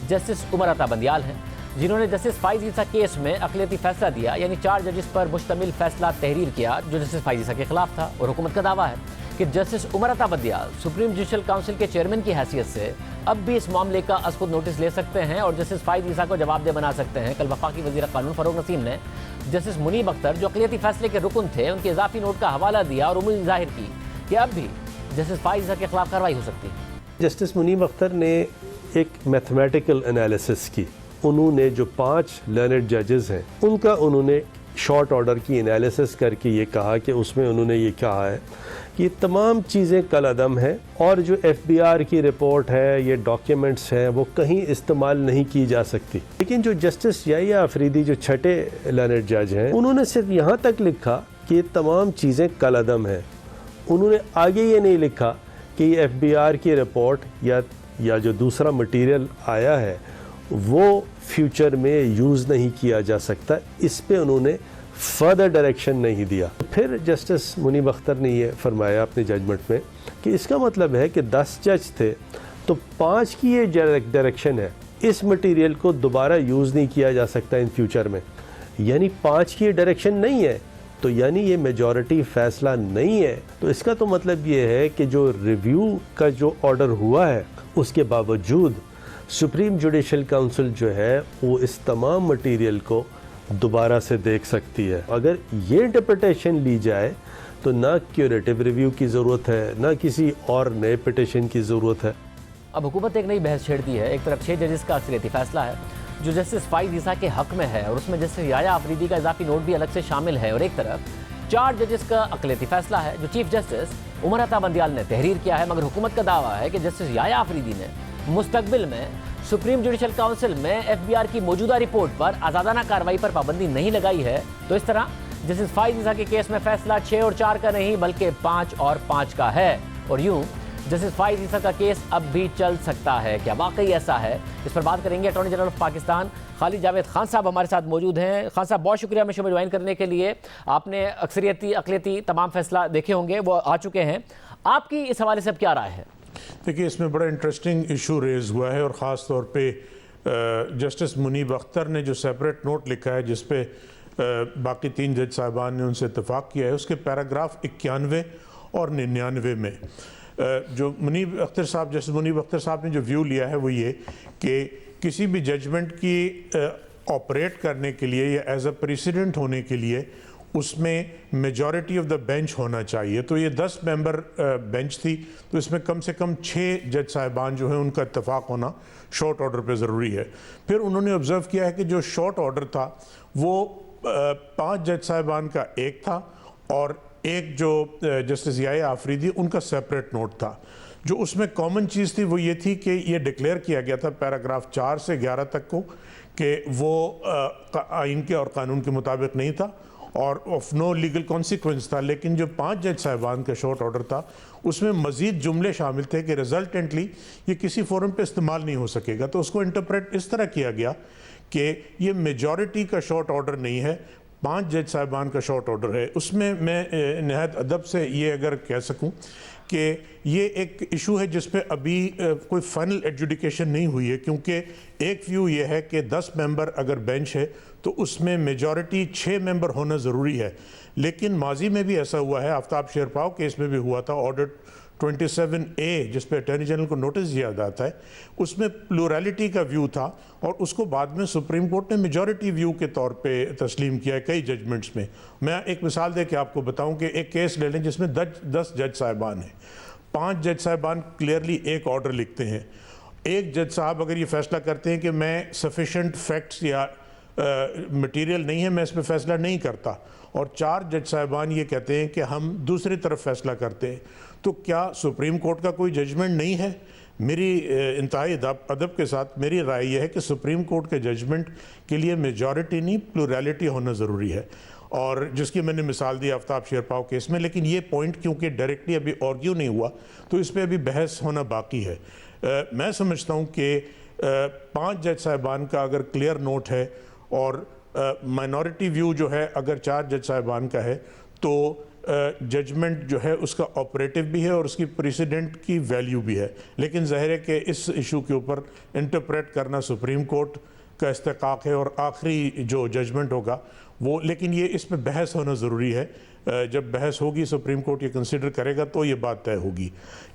जस्टिस उमर अता बंदियाल हैं, जिन्होंने जस्टिस फ़ाइज़ ईसा केस में अक़लियती फ़ैसला दिया, यानी 4 जजिस पर मुश्तमिल फ़ैसला तहरीर किया जो जस्टिस फ़ाइज़ ईसा के खिलाफ था। और हुकूमत का दावा है कि justice Umar Ata Bandial supreme judicial council के चेयरमैन की हैसियत से अब भी इस मामले का अज़ख़ुद नोटिस ले सकते हैं और जस्टिस फ़ाइज़ ईसा को जवाबदेह बना सकते हैं। कल वफाकी वज़ीर क़ानून फ़रूक नसीम ने जस्टिस मुनीब अख्तर, जो अक़लियती फ़ैसले के रुकन थे, उनके इजाफी नोट का हवाला दिया और उम्मीद जाहिर की कि अब भी जस्टिस फ़ाइज़ ईसा के खिलाफ कार्रवाई हो सकती है। जस्टिस मुनीब अख्तर ने एक मैथमेटिकल एनालिसिस की। उन्होंने जो 5 लर्नड जजेस हैं उनका उन्होंने शॉर्ट ऑर्डर की एनालिसिस करके ये कहा कि उसमें उन्होंने ये कहा है कि ये तमाम चीज़ें कलअदम हैं और जो FBR की रिपोर्ट है, ये डॉक्यूमेंट्स हैं, वो कहीं इस्तेमाल नहीं की जा सकती। लेकिन जो जस्टिस याया आफरीदी जो छठे लर्नड जज हैं, उन्होंने सिर्फ यहाँ तक लिखा कि ये तमाम चीज़ें कलअदम हैं। उन्होंने आगे ये नहीं लिखा कि ये FBR की रिपोर्ट या जो दूसरा मटेरियल आया है वो फ्यूचर में यूज़ नहीं किया जा सकता। इस पे उन्होंने फर्दर डायरेक्शन नहीं दिया। फिर जस्टिस मुनीब अख्तर ने ये फरमाया अपने जजमेंट में कि इसका मतलब है कि 10 जज थे तो 5 की ये डायरेक्शन है, इस मटेरियल को दोबारा यूज़ नहीं किया जा सकता इन फ्यूचर में। यानी 5 की ये डायरेक्शन नहीं है तो यानी ये मेजॉरिटी फ़ैसला नहीं है। तो इसका तो मतलब ये है कि जो रिव्यू का जो ऑर्डर हुआ है उसके बावजूद सुप्रीम जुडिशल काउंसिल जो है वो इस तमाम मटेरियल को दोबारा से देख सकती है। अगर ये इंटरप्रिटेशन ली जाए तो ना क्यूरेटिव रिव्यू की ज़रूरत है, ना किसी और नए पिटिशन की ज़रूरत है। अब हुकूमत एक नई बहस छेड़ दी है। एक तरफ 6 जजेस का अक्सरियती फैसला है जो जस्टिस फ़ाइज़ ईसा के हक़ में है और उसमें जस्टिस याया आफरीदी का इजाफी नोट भी अलग से शामिल है, और एक तरफ 4 जजेस का अक़लियती फैसला है जो चीफ जस्टिस उमर अता बंदियाल ने तहरीर किया है। मगर हुकूमत का दावा है कि जस्टिस याया आफरीदी ने मुस्तकबिल में सुप्रीम जुडिशल काउंसिल में FBR की मौजूदा रिपोर्ट पर आज़ादाना कार्रवाई पर पाबंदी नहीं लगाई है। तो इस तरह जस्टिस फ़ाइज़ ईसा के केस में फैसला 6 और 4 का नहीं बल्कि 5 और 5 का है और यूं जस्टिस फ़ाइज़ ईसा का केस अब भी चल सकता है। क्या वाकई ऐसा है? इस पर बात करेंगे attorney general of Pakistan Khalid Javed Khan साहब हमारे साथ मौजूद हैं। खान साहब, बहुत शुक्रिया हमें शो में ज्वाइन करने के लिए। आपने अक्सरियती अक़लियती तमाम फैसला देखे होंगे, वो आ चुके हैं। आपकी इस हवाले से अब क्या राय है? देखिए, इसमें बड़ा इंटरेस्टिंग इशू रेज़ हुआ है और ख़ास तौर पे जस्टिस मुनीब अख्तर ने जो सेपरेट नोट लिखा है जिस पे बाकी 3 जज साहिबान ने उनसे इत्तेफाक किया है, उसके पैराग्राफ 91 और 99 में जो मुनीब अख्तर साहब जस्टिस मुनीब अख्तर साहब ने जो व्यू लिया है वो ये कि किसी भी जजमेंट की ऑपरेट करने के लिए या एज अ प्रेसिडेंट होने के लिए उसमें मेजॉरिटी ऑफ द बेंच होना चाहिए। तो ये 10 मेंबर बेंच थी, तो इसमें कम से कम 6 जज साहिबान जो हैं उनका इत्तेफाक होना शॉर्ट ऑर्डर पे ज़रूरी है। फिर उन्होंने ऑब्ज़र्व किया है कि जो शॉर्ट ऑर्डर था वो 5 जज साहिबान का एक था और एक जो जस्टिस याया आफरीदी उनका सेपरेट नोट था। जो उसमें कॉमन चीज़ थी वो ये थी कि ये डिक्लेयर किया गया था पैराग्राफ 4 से 11 तक को कि वो आइन के और कानून के मुताबिक नहीं था और ऑफ नो लीगल कॉन्सिक्वेंस था। लेकिन जो 5 जज साहिबान का शॉर्ट ऑर्डर था उसमें मज़ीद जुमले शामिल थे कि रिजल्टेंटली ये किसी फोरम पे इस्तेमाल नहीं हो सकेगा। तो उसको इंटरप्रेट इस तरह किया गया कि ये मेजॉरिटी का शॉर्ट ऑर्डर नहीं है, 5 जज साहिबान का शॉर्ट ऑर्डर है। उसमें मैं नहायत अदब से ये अगर कह सकूं कि ये एक इशू है जिस पे अभी कोई फाइनल एडजुडिकेशन नहीं हुई है, क्योंकि एक व्यू ये है कि 10 मेंबर अगर बेंच है तो उसमें मेजॉरिटी 6 मेंबर होना ज़रूरी है। लेकिन माजी में भी ऐसा हुआ है, आफ्ताब शेरपाव केस में भी हुआ था, ऑर्डर 27A जिस पे अटॉर्नी जनरल को नोटिस दिया जाता है, उसमें प्लूरलिटी का व्यू था और उसको बाद में सुप्रीम कोर्ट ने मेजॉरिटी व्यू के तौर पे तस्लीम किया है कई जजमेंट्स में। मैं एक मिसाल दे के आपको बताऊं कि एक केस ले लें जिसमें 10 जज साहिबान हैं, 5 जज साहिबान क्लियरली एक ऑर्डर लिखते हैं। एक जज साहब अगर ये फैसला करते हैं कि मैं सफिशेंट फैक्ट्स या मटेरियल नहीं है, मैं इस पर फैसला नहीं करता, और 4 जज साहिबान ये कहते हैं कि हम दूसरी तरफ फैसला करते हैं, तो क्या सुप्रीम कोर्ट का कोई जजमेंट नहीं है? मेरी इंतहाई अदब के साथ मेरी राय यह है कि सुप्रीम कोर्ट के जजमेंट के लिए मेजॉरिटी नहीं प्लूरलिटी होना ज़रूरी है, और जिसकी मैंने मिसाल दी आफ्ताब शेरपाव केस में। लेकिन ये पॉइंट क्योंकि डायरेक्टली अभी आर्ग्यू नहीं हुआ तो इस पर अभी बहस होना बाकी है। मैं समझता हूँ कि 5 जज साहिबान का अगर क्लियर नोट है और माइनॉरिटी व्यू जो है अगर 4 जज साहिबान का है तो जजमेंट जो है उसका ऑपरेटिव भी है और उसकी प्रेसिडेंट की वैल्यू भी है। लेकिन ज़ाहिर है कि इस इशू के ऊपर इंटरप्रेट करना सुप्रीम कोर्ट का इस्तेकाक है और आखिरी जो जजमेंट होगा वो, लेकिन ये इस पर बहस होना ज़रूरी है। जब बहस होगी सुप्रीम कोर्ट ये कंसिडर करेगा तो ये बात तय होगी।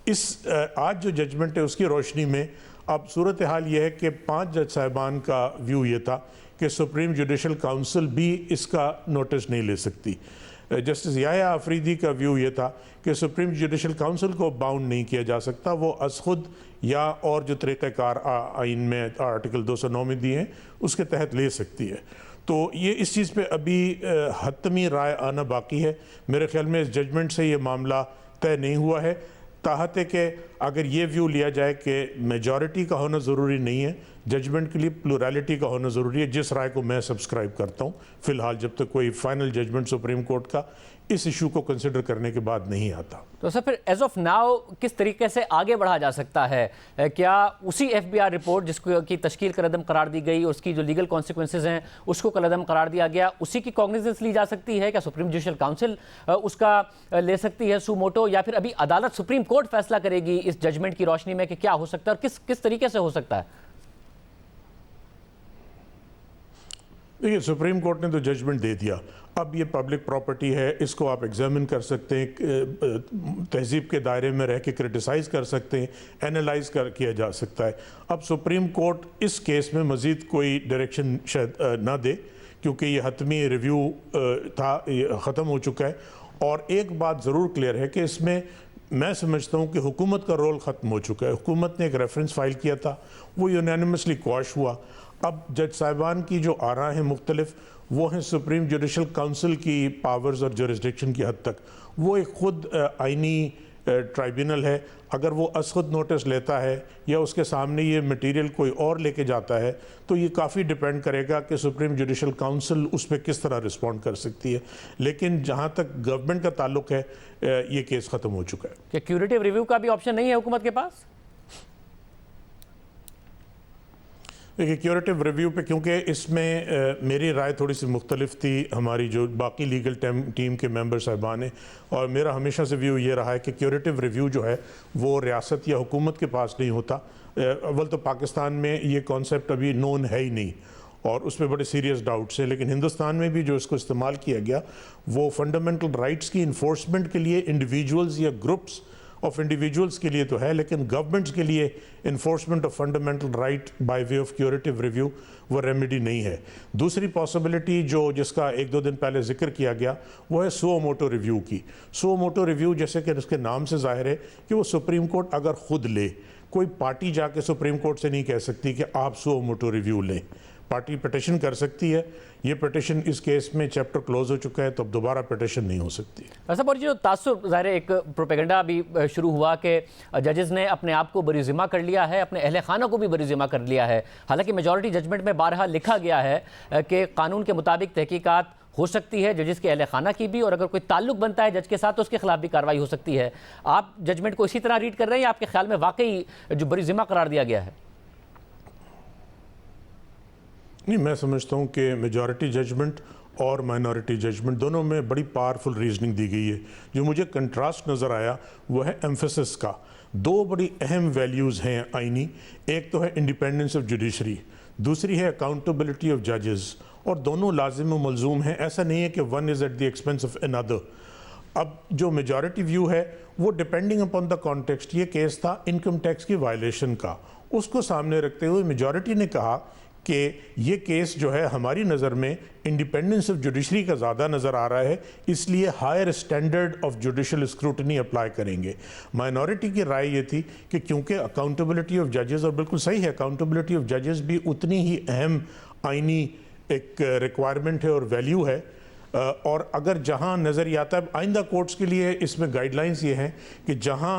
इस आज जो जजमेंट है उसकी रोशनी में अब सूरत हाल ये है कि 5 जज साहिबान का व्यू ये था कि सुप्रीम जुडिशल काउंसिल भी इसका नोटिस नहीं ले सकती। जस्टिस याह्या अफरीदी का व्यू ये था कि सुप्रीम जुडिशल काउंसिल को बाउंड नहीं किया जा सकता, वो अज़-खुद या और जो तरीक़ाकार आइन में आर्टिकल 209 में दिए हैं उसके तहत ले सकती है। तो ये इस चीज़ पे अभी हतमी राय आना बाकी है। मेरे ख्याल में इस जजमेंट से ये मामला तय नहीं हुआ है, ताहत है कि अगर ये व्यू लिया जाए कि मेजॉरिटी का होना ज़रूरी नहीं है, जजमेंट के लिए प्लूरलिटी का होना ज़रूरी है, जिस राय को मैं सब्सक्राइब करता हूँ। फ़िलहाल जब तक कोई फाइनल जजमेंट सुप्रीम कोर्ट का इस इशू को कंसिडर करने के बाद नहीं आता। तो सर फिर एज ऑफ नाउ किस तरीके से आगे बढ़ा जा सकता है? क्या उसी FBI रिपोर्ट जिसको की तश्कील कलअदम करार दी गई, उसकी जो लीगल कॉन्सिक्वेंसेज हैं उसको कलअदम करार दिया गया, उसी की कॉग्निजेंस ली जा सकती है? क्या सुप्रीम जुडिशल काउंसिल उसका ले सकती है सू मोटो, या फिर अभी अदालत सुप्रीम कोर्ट फैसला करेगी इस जजमेंट की रोशनी में कि क्या हो सकता है और किस तरीके से हो सकता है? देखिए, सुप्रीम कोर्ट ने तो जजमेंट दे दिया, अब ये पब्लिक प्रॉपर्टी है, इसको आप एग्जामिन कर सकते हैं, तहजीब के दायरे में रह के क्रिटिसाइज़ कर सकते हैं, एनालाइज किया जा सकता है। अब सुप्रीम कोर्ट इस केस में मज़ीद कोई डायरेक्शन शायद ना दे, क्योंकि ये हतमी रिव्यू था, ये ख़त्म हो चुका है। और एक बात ज़रूर क्लियर है कि इसमें मैं समझता हूँ कि हुकूमत का रोल ख़त्म हो चुका है। हुकूमत ने एक रेफरेंस फाइल किया था, वो यूनानिमसली क्वाश हुआ। अब जज साहिबान की जो आरा हैं मुख्तलिफ, वो हैं सुप्रीम जुडिशल काउंसिल की पावर्स और जुरिस्डिक्शन की हद तक। वो एक ख़ुद आइनी ट्राइब्यूनल है, अगर वो असखुद नोटिस लेता है या उसके सामने ये मटेरियल कोई और लेके जाता है तो ये काफ़ी डिपेंड करेगा कि सुप्रीम जुडिशल काउंसिल उस पर किस तरह रिस्पॉन्ड कर सकती है। लेकिन जहाँ तक गवर्नमेंट का ताल्लुक है, ये केस ख़त्म हो चुका है। क्या क्यूरेटिव रिव्यू का भी ऑप्शन नहीं है हुकूमत के पास? देखिए, क्यूरेटिव रिव्यू पे क्योंकि इसमें मेरी राय थोड़ी सी मुख्तलिफ थी, हमारी जो बाकी लीगल टीम के मेंबर साहिबान हैं, और मेरा हमेशा से व्यू ये रहा है कि क्यूरेटिव रिव्यू जो है वो रियासत या हुकूमत के पास नहीं होता। अव्वल तो पाकिस्तान में ये कॉन्सेप्ट अभी नोन है ही नहीं और उस पर बड़े सीरियस डाउट्स हैं, लेकिन हिंदुस्तान में भी जो इसको इस्तेमाल किया गया वो फंडामेंटल राइट्स की इन्फोर्समेंट के लिए इंडिविजुअल्स या ग्रुप्स ऑफ इंडिविजुअल्स के लिए तो है, लेकिन गवर्नमेंट्स के लिए enforcement of fundamental right by way of curative review वो रेमेडी नहीं है। दूसरी पॉसिबिलिटी जो जिसका 1-2 दिन पहले जिक्र किया गया वो है सुओ मोटो रिव्यू की। सुओ मोटो रिव्यू जैसे कि उसके नाम से जाहिर है कि वो सुप्रीम कोर्ट अगर खुद ले, कोई पार्टी जाके सुप्रीम कोर्ट से नहीं कह सकती कि आप सुओ मोटो रिव्यू लें। पार्टी पिटिशन कर सकती है, ये पिटिशन इस केस में चैप्टर क्लोज हो चुका है तो अब दोबारा पिटिशन नहीं हो सकती। ऐसा पर जो तासुब ज़ाहिर एक प्रोपेगेंडा अभी शुरू हुआ कि जजेस ने अपने आप को बरी ज़िम्मा कर लिया है, अपने अहले खाना को भी बरी ज़िम्मा कर लिया है। हालांकि मेजॉरिटी जजमेंट में बारहा लिखा गया है कि कानून के मुताबिक तहकीकात हो सकती है जजेस के अहले खाना की भी, और अगर कोई ताल्लुक बनता है जज के साथ तो उसके खिलाफ भी कार्रवाई हो सकती है। आप जजमेंट को इसी तरह रीड कर रहे हैं या आपके ख्याल में वाकई जो बरी ज़िम्मा करार दिया गया है? नहीं, मैं समझता हूँ कि मेजॉरिटी जजमेंट और माइनॉरिटी जजमेंट, दोनों में बड़ी पावरफुल रीजनिंग दी गई है। जो मुझे कंट्रास्ट नज़र आया वो है एम्फेसिस का। दो बड़ी अहम वैल्यूज़ हैं आइनी, एक तो है इंडिपेंडेंस ऑफ जुडिशरी, दूसरी है अकाउंटेबिलिटी ऑफ जजेस, और दोनों लाजिम व मलजूम हैं। ऐसा नहीं है कि one is at the expense of another. अब जो मेजॉरिटी व्यू है वो डिपेंडिंग अपॉन द कॉन्टेक्स्ट, ये केस था इनकम टैक्स की वायलेशन का, उसको सामने रखते हुए मेजॉरिटी ने कहा कि ये केस जो है हमारी नज़र में इंडिपेंडेंस ऑफ जुडिशरी का ज़्यादा नज़र आ रहा है, इसलिए higher standard of judicial scrutiny apply करेंगे। माइनॉरिटी की राय ये थी कि क्योंकि अकाउंटेबिलिटी ऑफ जजेस, और बिल्कुल सही है, अकाउंटेबिलिटी ऑफ जजेस भी उतनी ही अहम आइनी एक रिक्वायरमेंट है और वैल्यू है, और अगर जहां नज़र ये आता है आइंदा कोर्ट्स के लिए इसमें गाइडलाइंस ये हैं कि जहां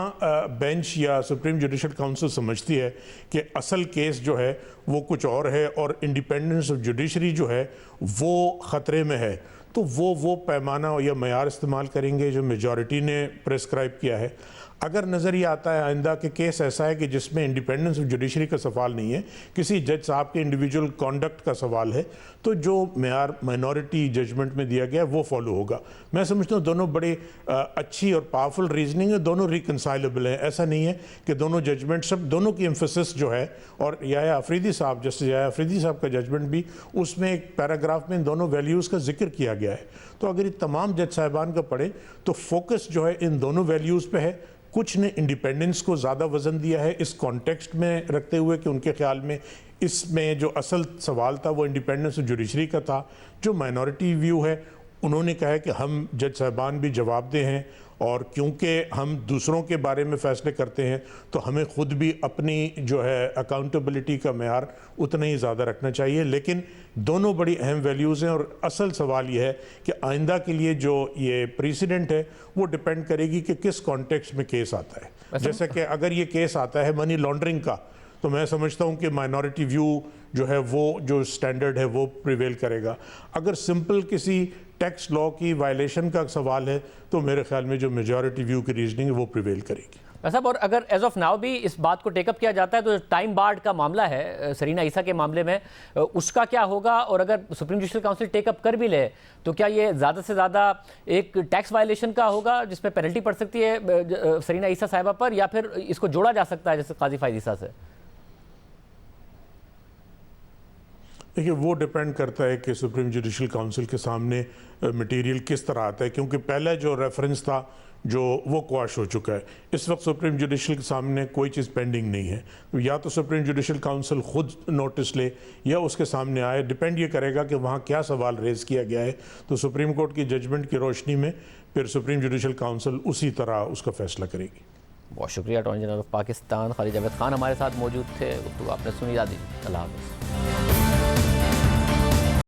बेंच या सुप्रीम जुडिशल काउंसिल समझती है कि असल केस जो है वो कुछ और है और इंडिपेंडेंस ऑफ जुडिशरी जो है वो ख़तरे में है, तो वो पैमाना या मयार इस्तेमाल करेंगे जो मेजॉरिटी ने प्रेस्क्राइब किया है। अगर नज़र ये आता है आइंदा कि केस ऐसा है कि जिसमें इंडिपेंडेंस ऑफ जुडिशरी का सवाल नहीं है, किसी जज साहब के इंडिविजुअल कॉन्डक्ट का सवाल है, तो जो मेयार माइनॉरिटी जजमेंट में दिया गया है वो फॉलो होगा। मैं समझता हूँ दोनों बड़ी अच्छी और पावरफुल रीजनिंग है, दोनों रिकनसाइलेबल हैं। ऐसा नहीं है कि दोनों जजमेंट, सब दोनों की एम्फेसिस जो है, और याया अफरीदी साहब, जस्टिस याया अफरीदी साहब का जजमेंट भी, उसमें एक पैराग्राफ में इन दोनों वैल्यूज़ का जिक्र किया गया है। तो अगर ये तमाम जज साहिबान का पढ़े तो फोकस जो है इन दोनों वैल्यूज़ पे है। कुछ ने इंडिपेंडेंस को ज़्यादा वज़न दिया है इस कॉन्टेक्स्ट में रखते हुए कि उनके ख्याल में इसमें जो असल सवाल था वो इंडिपेंडेंस ऑफ जुडिशरी का था। जो माइनॉरिटी व्यू है उन्होंने कहा है कि हम जज साहिबान भी जवाबदेह हैं, और क्योंकि हम दूसरों के बारे में फ़ैसले करते हैं तो हमें ख़ुद भी अपनी जो है अकाउंटेबिलिटी का मेयार उतना ही ज़्यादा रखना चाहिए। लेकिन दोनों बड़ी अहम वैल्यूज़ हैं, और असल सवाल ये है कि आइंदा के लिए जो ये प्रेसिडेंट है वो डिपेंड करेगी कि किस कॉन्टेक्स्ट में केस आता है। जैसे कि अगर ये केस आता है मनी लॉन्ड्रिंग का, तो मैं समझता हूँ कि माइनॉरिटी व्यू जो है वो जो स्टैंडर्ड है वो प्रिवेल करेगा। अगर सिंपल किसी टैक्स लॉ की वायलेशन का सवाल है तो मेरे ख्याल में जो मेजॉरिटी व्यू की रीजनिंग है वो प्रिवेल करेगी। साहब, और अगर एज ऑफ नाउ भी इस बात को टेकअप किया जाता है तो टाइम बार्ड का मामला है सरीना ईसा के मामले में, उसका क्या होगा? और अगर सुप्रीम जुडिशल काउंसिल टेकअप कर भी ले तो क्या ये ज़्यादा से ज़्यादा एक टैक्स वायलेशन का होगा जिसमें पेनल्टी पड़ सकती है सरीना ईसा साहिबा पर, या फिर इसको जोड़ा जा सकता है जैसे काजी फायद ईसा से? देखिए, वो डिपेंड करता है कि सुप्रीम जुडिशल काउंसिल के सामने मटेरियल किस तरह आता है, क्योंकि पहला जो रेफरेंस था जो वो क्वाश हो चुका है। इस वक्त सुप्रीम जुडिशल के सामने कोई चीज़ पेंडिंग नहीं है, तो या तो सुप्रीम जुडिशल काउंसिल खुद नोटिस ले या उसके सामने आए, डिपेंड ये करेगा कि वहाँ क्या सवाल रेज़ किया गया है। तो सुप्रीम कोर्ट की जजमेंट की रोशनी में फिर सुप्रीम जुडिशल काउंसिल उसी तरह उसका फैसला करेगी। बहुत शुक्रिया। Attorney general of Pakistan Khalid Javed Khan हमारे साथ मौजूद थे। आपने सुनी। अल्लाह हाफ़िज़।